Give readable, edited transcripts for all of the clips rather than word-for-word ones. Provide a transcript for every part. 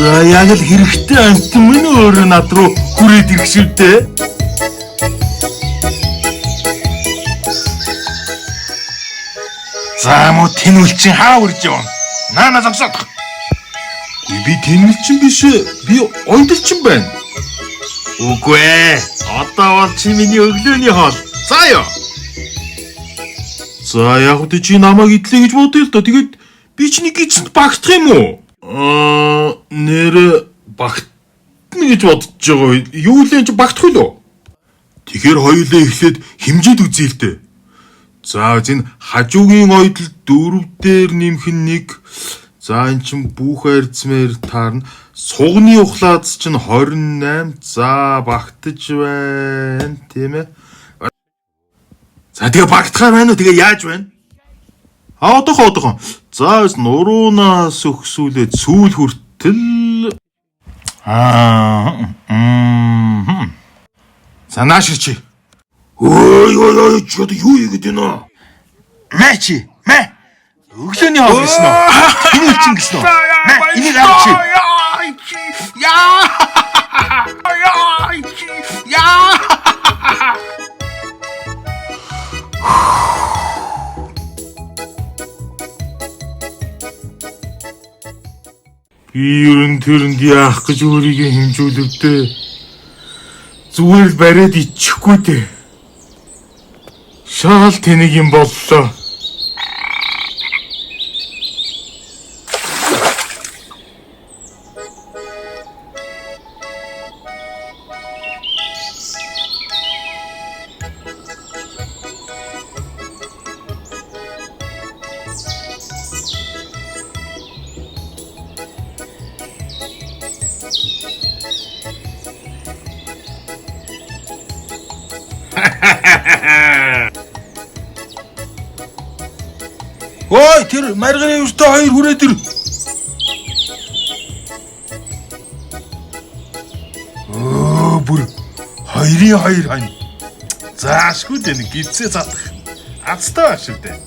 За яг л хэрэгтэй амт минь өөрөө над руу хүрээд ирэх шүү дээ. За мо тэнүүлчин хаа үрж явна? Наана зогсоод. Би тэнүүлчин биш, би ойдолчин байна. Үгүй ээ. Одоо бол чи миний өглөөний хоол. За ёо. За яг үгүй чи намайг идлээ гэж бодъё л доо. Тэгээд би чиний гизэнд багтах юм уу? Нэр багтна гэж бодож байгаа. Юу л энэ чи багтах уу? Тэгэхээр хоёулаа эхлээд хэмжээд үзье л дээ. За энэ хажуугийн ойдол 4 дээр нэмэх нь 1. За эн чин бүх арьцмээр таарна. Сугны ухлаац чинь 28. За багтаж байна, тийм ээ. За тэгээ багтахаар байна уу? Тэгээ яаж байна? Одохон. За нуруунаас өгсүүлээд сүүл хүртэл. За наашир чи. Ой, чи одоо юу хийгээд байна? Мэ чи. Өглөөний хоол гэсэн үү? Тэнүүлчин гэсэн үү? Энийг авч чи. Би ерөн тэрэнд яах гэж өөрийгөө хэмжүүлвдээ. Зүгээр л бариад ичихгүй дээ. Шаал тэнийг юм боллоо. Ой, тэр марганы өстэй хоёр хүрээд ир. Бүр хоёрын хоёр хань. Заашгүй дээ нэг гидсээ задах. Азтай ба шүү дээ.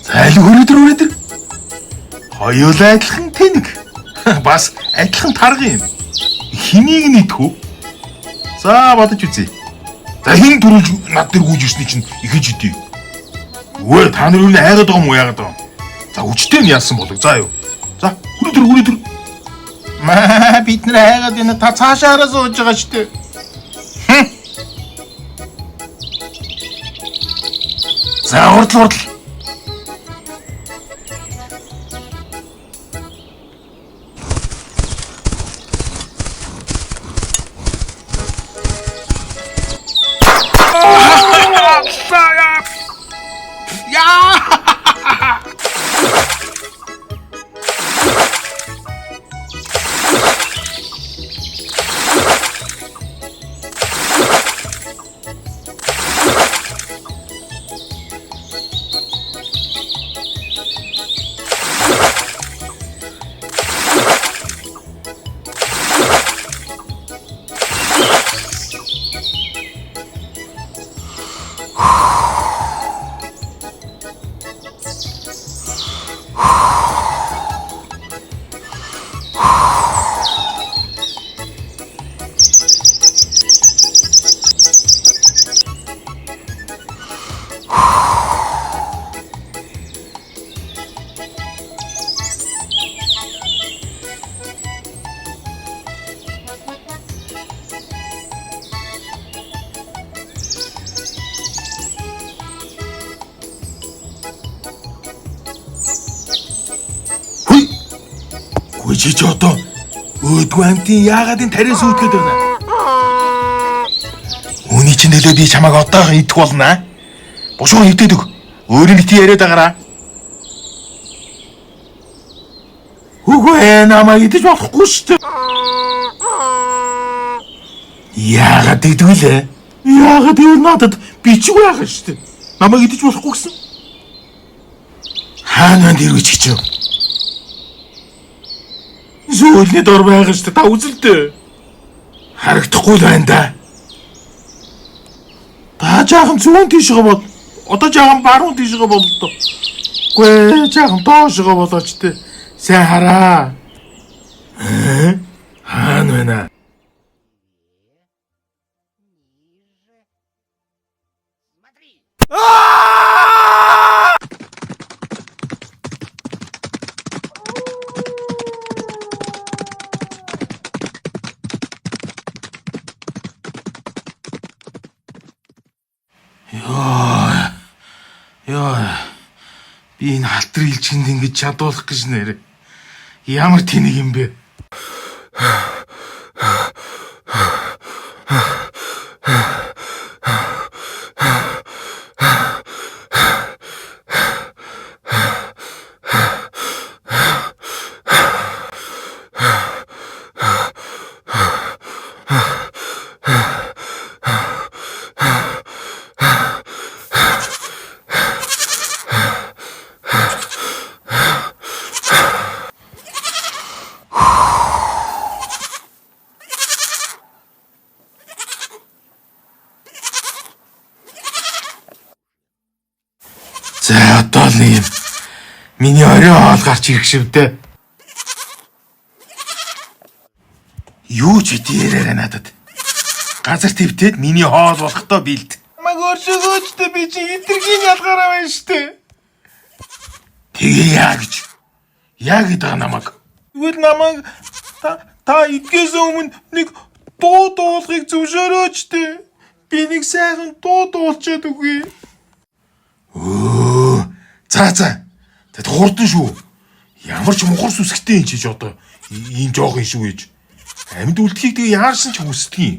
Зайл хүрээд ир. Хоёулаа адилхан тэнэг. Бас адилхан тарга юм. Хэнийг нийтэх үү? За бодож үзье. За хин төрүүлж над дээр гүйж ирсний чинь ихэж идэв. Өө та нар юу хайгаад байгаа юм уу яагаад байгаа? За үчтэй нь яасан болов? За юу. За хүрээ. Маа бид нар хайгаад энэ та цаашаа хараа сууж байгаа шүү дээ. За хурдл. Чи ч одоо өөдгөө амтын яагаад энэ тариас үүдгээд байна? Үүний чинь нөлөө би чамайг одоохон идэх болно. Бушуу хөвдөд өг. Өөрийн бити яриад байгаараа. Үгүй намайг идэж болохгүй шүү дээ. Яагаад идвэлээ? Яагаад юу надад бичиг байгаа шүү дээ. Намайг идэж болохгүй гэсэн. Хаанаа дэрвэж гэж юм? Зөөлний дор байгаа шүү дээ. Та үзэлдэ. Харагдахгүй л байна да. Та жаахан зүүн тийшээ бод. Одоо жаахан баруун тийшээ болдоо. Гүй жаахан доошоо болооч те. Сайн хараа. Хаана вэ наа? Йоо. Би энэ халтар илчгэнд ингэж чадуулах гэж нэр. Ямар тэнэг юм бэ? За одоо л юм. Миний орой хоол гарч ирэх шивдэ. Юу ч хэлээрэй надад. Газар твтээд миний хоол болохдоо бэлд. Намайг өршөөгөөчтэй би чи хитрхийн ялгаараа байна штэ. Тэгээ яа гэж. Яа гэдэг намайг. Тэгвэл намайг та идгээс өмнө нэг дуу дуулахыг зөвшөөрөөч тэ. Би нэг сайхан дуу дуулчаад үгүй. За. Тэд хурдан шүү. Ямар ч мухар сүсгтэй юм чиж одоо ийм жоох юм шүү гэж. Амьд үлдэхийг тэгээ яарсан ч хүсдэг юм.